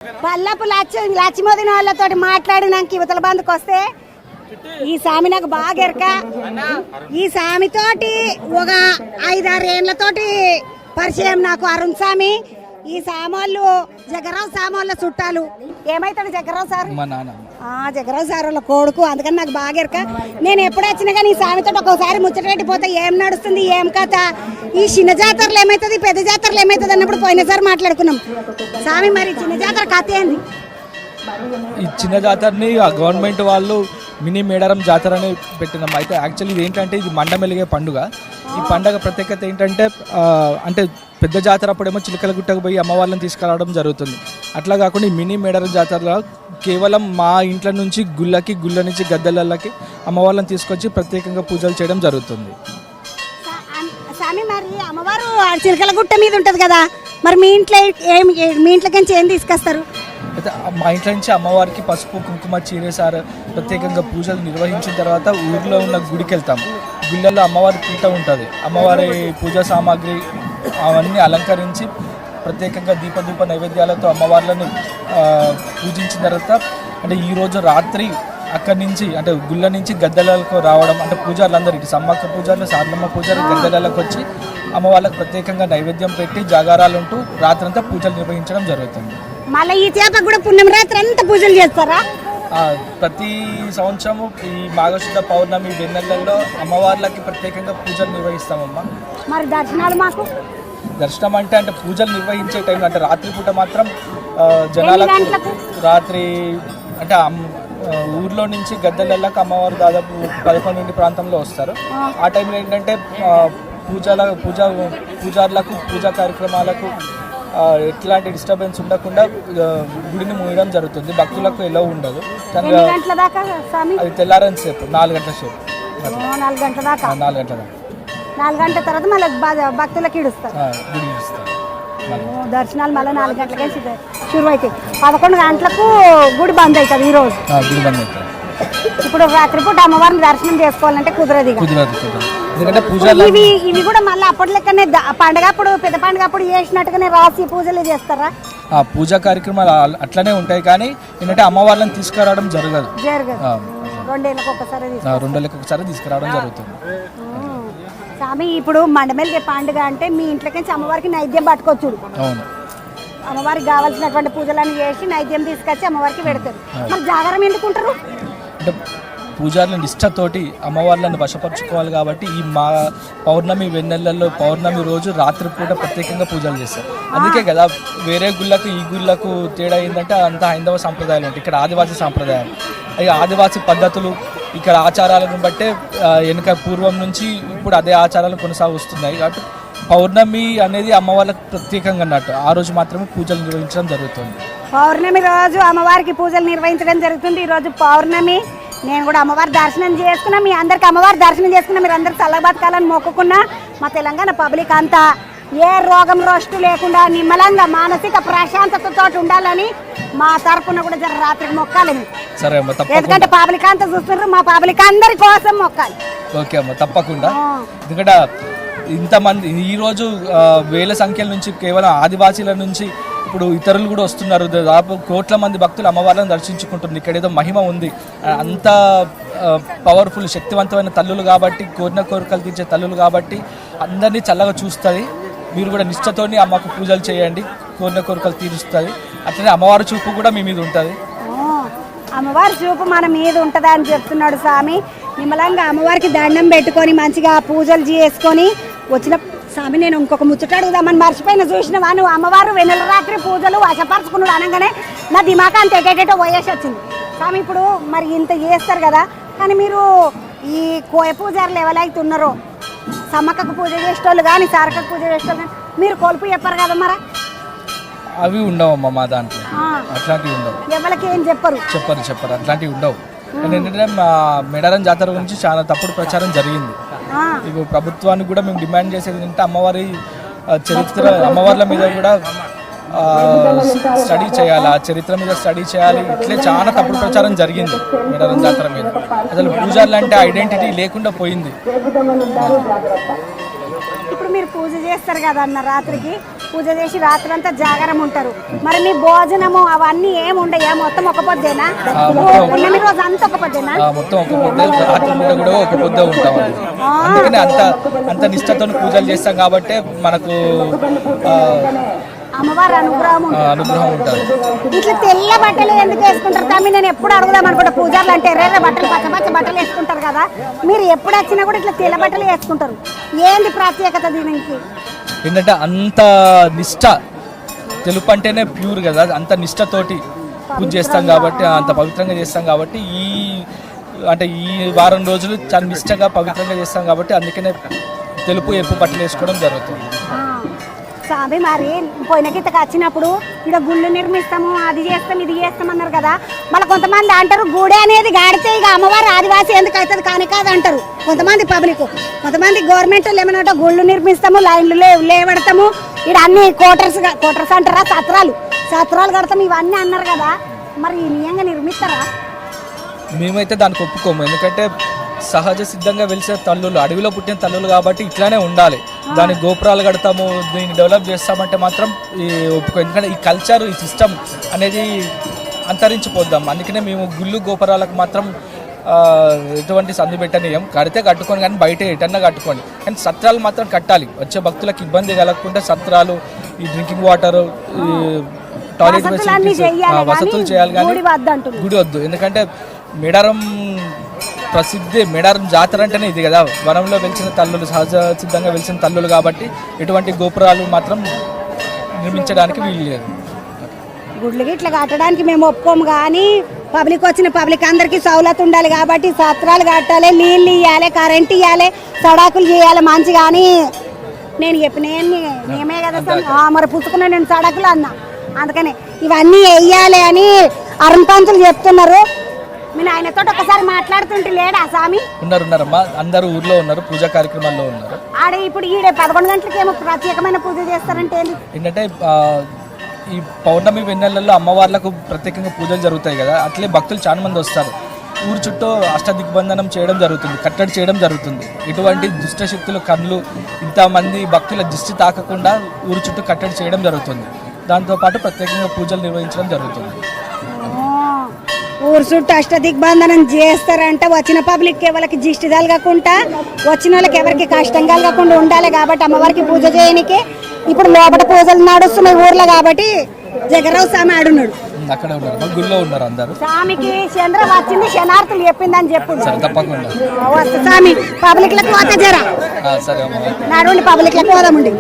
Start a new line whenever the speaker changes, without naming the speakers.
పల్లపు లక్ష్మోదిన వాళ్ళతో మాట్లాడినాక యువతల బంధుకు వస్తే ఈ స్వామి నాకు బాగా ఎరక. ఈ స్వామితోటి ఒక 5-6 ఏళ్లతోటి పరిచయం నాకు అరుణ్ స్వామి. ఈ సామాన్లు జగరావు సామాన్ల చుట్టాలు. ఏమైతాడు జగరావు సార్? జగరావు సార్ వాళ్ళ కొడుకు. అందుకని నాకు బాగా ఎరక. నేను ఎప్పుడు వచ్చినా కానీ ఈ స్వామితో ఒక్కోసారి ముచ్చటపెట్టిపోతే ఏం నడుస్తుంది ఏం కథ, ఈ చిన్న జాతరలు ఏమవుతుంది పెద్ద జాతరలు ఏమవుతుంది అన్నప్పుడు పోయినసారి మాట్లాడుకున్నాం. స్వామి మరి చిన్న జాతర కథ ఏంది?
ఈ చిన్న జాతరని గవర్నమెంట్ వాళ్ళు మినీ మేడారం జాతర అని పెట్టినాం. అయితే యాక్చువల్లీ ఇది ఏంటంటే ఇది మండమెలిగే పండుగ. ఈ పండుగ ప్రత్యేకత ఏంటంటే అంటే పెద్ద జాతర అప్పుడేమో చిలకల గుట్టకు పోయి అమ్మవాళ్ళని తీసుకురావడం జరుగుతుంది. అట్లా కాకుండా ఈ మినీ మేడారం జాతరలో కేవలం మా ఇంట్లో నుంచి గుళ్ళ నుంచి గద్దెలకి అమ్మవాళ్ళని తీసుకొచ్చి ప్రత్యేకంగా పూజలు చేయడం జరుగుతుంది.
స్వామి మరి అమ్మవారు చిలకల గుట్ట మీద ఉంటుంది కదా, మరి మీ ఇంట్లోకి ఏం తీసుకొస్తారు?
అయితే మా ఇంట్లో నుంచి అమ్మవారికి పసుపు కుంకుమ చీరేసారు ప్రత్యేకంగా పూజలు నిర్వహించిన తర్వాత ఊర్లో ఉన్న గుడికి వెళ్తాము. గుళ్ళల్లో అమ్మవారి పీట ఉంటుంది. అమ్మవారి పూజా సామాగ్రి అవన్నీ అలంకరించి ప్రత్యేకంగా దీప నైవేద్యాలతో అమ్మవార్లను పూజించిన తర్వాత అంటే ఈరోజు రాత్రి అక్కడి నుంచి అంటే గుళ్ళ నుంచి గద్దెలకు రావడం అంటే పూజారులందరూ ఇటు సమ్మక్క పూజారులు సారలమ్మ పూజారులు గద్దెలకు వచ్చి అమ్మవాళ్ళకు ప్రత్యేకంగా నైవేద్యం పెట్టి జాగారాలు ఉంటూ రాత్రంతా పూజలు నిర్వహించడం జరుగుతుంది.
మళ్ళీ ఈ చేప కూడా పుణ్యం రాత్రి అంతా పూజలు చేస్తారా?
ప్రతి సంవత్సరము ఈ మాఘశుద్ధ పౌర్ణమి వెన్నెలలో అమ్మవార్లకి ప్రత్యేకంగా పూజలు నిర్వహిస్తామమ్మా.
మరి దర్శనాలు మాకు
దర్శనం అంటే పూజలు నిర్వహించే టైం అంటే రాత్రిపూట మాత్రం జనాలకు రాత్రి అంటే ఊర్లో నుంచి గద్దెలకు అమ్మవారు దాదాపు 11 ప్రాంతంలో వస్తారు. ఆ టైంలో ఏంటంటే పూజారులకు పూజా కార్యక్రమాలకు ఎట్లాంటి డిస్టర్బెన్స్ ఉండకుండా గుడిని మూయడం జరుగుతుంది. భక్తులకు ఎలా ఉండదు. అది తెల్లారని సేపు 4 గంటల సేపు
4 గంటల దాకా 4 గంటల తర్వాత మళ్ళీ భక్తులకు ఇడుస్తారు. దర్శనాలు మళ్ళీ 4 గంటలకే షురు అవుతాయి. 11 గంటలకు గుడి బంద్ అవుతుంది ఈరోజు.
గుడి బంద్ అవుతుంది.
ఇప్పుడు రాత్రిపూట అమ్మవారిని దర్శనం చేసుకోవాలంటే కుదరదు. ఇవి కూడా మళ్ళీ అప్పటి లెక్కనే పండగ అప్పుడు పెద్ద పండుగ అప్పుడు చేసినట్టుగానే రాసి పూజలు చేస్తారా?
పూజా కార్యక్రమాలు అట్లనే ఉంటాయి కానీ ఏంటంటే అమ్మవార్లను తీసుకురావడం జరగదు.
2 ఏళ్ళకి ఒకసారి
తీసుకురావడం జరుగుతుంది.
స్వామి ఇప్పుడు మండమెలిగే పండుగ అంటే మీ ఇంట్లోకి అమ్మవారికి నైద్యం పట్టుకోవచ్చు.
అవును,
అమ్మవారికి కావాల్సినటువంటి పూజలను చేసి నైద్యం తీసుకొచ్చి అమ్మవారికి పెడతారు. మరి జాగారం ఎందుకుంటారు?
అంటే పూజారుల నిష్ఠతోటి అమ్మవార్లను వశపరచుకోవాలి కాబట్టి ఈ మా పౌర్ణమి వెన్నెలలో పౌర్ణమి రోజు రాత్రిపూట ప్రత్యేకంగా పూజలు చేస్తారు. అందుకే కదా వేరే గుళ్ళకు ఈ గుళ్ళకు తేడా ఏంటంటే అంత హైందవ సాంప్రదాయాలు ఉంటాయి. ఇక్కడ ఆదివాసీ సాంప్రదాయాలు, ఆదివాసీ పద్ధతులు ఇక్కడ ఆచారాలను బట్టే వెనుక పూర్వం నుంచి ఇప్పుడు అదే ఆచారాలు కొనసాగుతున్నాయి. కాబట్టి పౌర్ణమి అనేది అమ్మవార్లకు ప్రత్యేకంగా అన్నట్టు ఆ రోజు మాత్రమే పూజలు నిర్వహించడం జరుగుతుంది.
పౌర్ణమి రోజు అమ్మవారికి పూజలు నిర్వహించడం జరుగుతుంది. ఈరోజు పౌర్ణమి. నేను కూడా అమ్మవారి దర్శనం చేసుకున్నా. మీ అందరికి అమ్మవారి దర్శనం చేసుకున్నా. మీరు అందరికి చల్లగా బతకాలని మొక్కుకున్నా. మా తెలంగాణ పబ్లిక్ అంతా ఏ రోగం రోస్టు లేకుండా నిమ్మలంగా మానసిక ప్రశాంతతతో ఉండాలని మా తరపున కూడా జర రాత్రికి మొక్కాలి. ఎందుకంటే పబ్లిక్ అంతా చూస్తున్నారు. మా పబ్లిక్ అందరి కోసం మొక్కాలి.
ఓకే అమ్మ, తప్పకుండా. ఎందుకంటే ఇంతమంది ఈరోజు వేల సంఖ్యల నుంచి కేవలం ఆదివాసీల నుంచి ఇప్పుడు ఇతరులు కూడా వస్తున్నారు. దాదాపు కోట్ల మంది భక్తులు అమ్మవారిని దర్శించుకుంటున్నారు. ఇక్కడ ఏదో మహిమ ఉంది. అంత పవర్ఫుల్ శక్తివంతమైన తల్లులు కాబట్టి, కోరిన కోరికలు తీర్చే తల్లులు కాబట్టి అందరినీ చల్లగా చూస్తుంది. మీరు కూడా నిష్ఠతోని అమ్మకు పూజలు చేయండి, కోరిన కోరికలు తీరుస్తుంది. అట్లనే అమ్మవారి చూపు కూడా మీ మీద ఉంటుంది.
అమ్మవారి చూపు మన మీద ఉంటుందా అని చెప్తున్నాడు స్వామి. నిమ్మలంగా అమ్మవారికి దండం పెట్టుకొని మంచిగా పూజలు చేసుకొని వచ్చిన స్వామి. నేను ఇంకొక ముచ్చట అడుగుదామని మర్చిపోయిన చూసినవా నువ్వు? అమ్మవారు వెన్నెల రాత్రి పూజలు వశపరచుకున్నాడు అనగానే నా దిమాక అంత ఎటేటో పోయేసి వచ్చింది. స్వామి ఇప్పుడు మరి ఇంత చేస్తారు కదా, కానీ మీరు ఈ కోయ పూజారులు ఎవరైతే ఉన్నారో సమ్మక్కకు పూజ చేసేటోళ్ళు కానీ సారక్కకు పూజ చేసేటోళ్ళు కానీ మీరు కొలుపు చెప్పారు కదా, మరి
అవి ఉండవమ్మా మా దాంట్లో. అట్లాంటివి ఉండవు.
ఎవరికి ఏం చెప్పరు
అట్లాంటివి ఉండవు. ఏంటంటే మా మేడారం జాతర గురించి చాలా తప్పుడు ప్రచారం జరిగింది. ఇప్పుడు ప్రభుత్వానికి కూడా మేము డిమాండ్ చేసేది ఏంటంటే అమ్మవారి చరిత్ర, అమ్మవార్ల మీద కూడా స్టడీ చేయాలి, ఆ చరిత్ర మీద స్టడీ చేయాలి. ఇట్లే చాలా తప్పుడు ప్రచారం జరిగింది మేడారం జాతర మీద. అసలు పూజలు అంటే ఐడెంటిటీ లేకుండా పోయింది.
ఇప్పుడు మీరు పూజ చేస్తారు కదా అన్న రాత్రికి, పూజ చేసి రాత్రంతా జాగారం ఉంటారు. మరి మీ భోజనము అవన్నీ ఏమి ఉండయా? మొత్తం ఒక పొద్దేనా? పున్నమి రోజు అంతా ఒక పొద్దేనా?
మొత్తం ఒక పొద్దు, రాత్రి పూట కూడా ఒక పొద్దు ఉంటాం. అందుకని అంత నిష్ఠతో పూజలు చేస్తాం కాబట్టి మనకు
అమ్మవారి అనుగ్రహం
ఉంటుంది.
ఇట్లా తెల్ల బట్టలు ఎందుకు వేసుకుంటారు తమ్మి? నేను ఎప్పుడు అడుగుదాం అనుకుంటా, పూజారులు అంటే ఎర్ర బట్టలు పచ్చ బట్టలు వేసుకుంటారు కదా, మీరు ఎప్పుడు వచ్చినా కూడా ఇట్లా తెల్ల బట్టలు వేసుకుంటారు. ఏంది ప్రత్యేకత దీనికి?
ఏంటంటే అంత నిష్ఠ, తెలుపు అంటేనే ప్యూర్ కదా, అంత నిష్ఠతోటి పూజ చేస్తాం కాబట్టి, అంత పవిత్రంగా చేస్తాం కాబట్టి, ఈ వారం రోజులు చాలా నిష్ఠగా పవిత్రంగా చేస్తాం కాబట్టి అందుకనే తెలుపు ఎరుపు బట్టలు వేసుకోవడం జరుగుతుంది.
స్వామి మరి పోయిన గీతకు వచ్చినప్పుడు ఇక్కడ గుళ్ళు నిర్మిస్తాము, అది చేస్తాం ఇది చేస్తాం అన్నారు కదా, మళ్ళీ కొంతమంది అంటారు గుడి అనేది గాడితే ఇక అమ్మవారు ఆదివాసి ఎందుకు అవుతుంది కానీ కాదు అంటారు కొంతమంది పబ్లిక్. కొంతమంది గవర్నమెంట్ ఏమన్నా గుళ్ళు నిర్మిస్తాము, లైన్లు లేవడతాము, ఇక్కడ అన్ని కోటర్స్ అంటారా, సత్రాలు కడతాము ఇవన్నీ అన్నారు కదా, మరి నిజంగా నిర్మిస్తారా?
మేమైతే దానికి ఒప్పుకోము. ఎందుకంటే సహజ సిద్ధంగా వెలిసే తల్లులు, అడవిలో పుట్టిన తల్లులు కాబట్టి ఇట్లానే ఉండాలి. దాని గోపురాలు కడతాము, దీన్ని డెవలప్ చేస్తామంటే మాత్రం ఒప్పుకో. ఎందుకంటే ఈ కల్చర్, ఈ సిస్టమ్ అనేది అంతరించిపోద్దాం. అందుకనే మేము గుళ్ళు గోపురాలకు మాత్రం ఎటువంటి సందు పెట్టనీయం. కడితే కట్టుకొని కానీ బయట ఎటన్నా కట్టుకోండి, కానీ సత్రాలు మాత్రం కట్టాలి. వచ్చే భక్తులకు ఇబ్బంది కలగకుండా సత్రాలు, ఈ డ్రింకింగ్ వాటర్, ఈ టాయిలెట్ ఫెసిలిటీస్, వసతులు చేయాలి కానీ గుడి వద్దు. ఎందుకంటే మేడారం ప్రసిద్ధి, మేడారం జాతర అంటేనే ఇది కదా, వనంలో వెలిసిన తల్లులు, సహజ సిద్ధంగా వెలిసిన తల్లులు కాబట్టి ఎటువంటి గోపురాలు మాత్రం నిర్మించడానికి వీలు లేదు.
గుడ్లకి ఇట్లా కట్టడానికి మేము ఒప్పుకోము, కానీ పబ్లిక్ అందరికీ సౌలత్ ఉండాలి కాబట్టి సత్రాలు కట్టాలి, నీళ్ళు ఇవ్వాలి, కరెంట్ ఇవ్వాలి, సడాకులు చేయాలి మంచి. కానీ నేను నేమే కదా మరి పుచ్చుకున్నా నేను సడాకులు అన్నా, అందుకని ఇవన్నీ వెయ్యాలి అని అరుణ్ పంతులు చెప్తున్నారు. నేను ఆయనతో ఒకసారి మాట్లాడుతుంటే లేడా స్వామి?
ఉన్నారమ్మా, అందరూ ఊర్లో ఉన్నారు, పూజా కార్యక్రమాల్లో ఉన్నారు.
ఆడ ఇప్పుడు ఈడే 11 గంటలకి ఏమో ప్రత్యేకమైన పూజ చేస్తారంటే
ఏంటంటే ఈ పౌర్ణమి వెన్నెలలో అమ్మవార్లకు ప్రత్యేకంగా పూజలు జరుగుతాయి కదా, అట్లే భక్తులు చాలా మంది వస్తారు. ఊరు చుట్టూ అష్టదిగ్బంధనం చేయడం జరుగుతుంది, కట్టడి చేయడం జరుగుతుంది. ఇటువంటి దుష్టశక్తులు కళ్ళు ఇంతమంది భక్తుల దృష్టి తాకకుండా ఊరు చుట్టూ కట్టడి చేయడం జరుగుతుంది. దాంతోపాటు ప్రత్యేకంగా పూజలు నిర్వహించడం జరుగుతుంది.
ఊరు చుట్టూ అష్టదిగ్బంధనం చేస్తారంటే వచ్చిన పబ్లిక్ ఎవరికి దిష్టి కలగకుండా, వచ్చిన వాళ్ళకి ఎవరికి కష్టం కలగకుండా ఉండాలి కాబట్టి అమ్మవారికి పూజ చేయడానికి ఇప్పుడు లోపల పూజలు నడుస్తున్నాయి ఊర్లో కాబట్టి జగరావు స్వామి ఆడున్నాడు,
అక్కడ ఉన్నారు, గుళ్ళో ఉన్నారు అందరూ.
స్వామికి చంద్ర వచ్చింది, శనార్థులు చెప్పిందని చెప్పు.
తప్పకుండా
స్వామి పబ్లిక్ లకు పోతే జరా
సరే
నడుండి పబ్లిక్ లకు పోదామండి.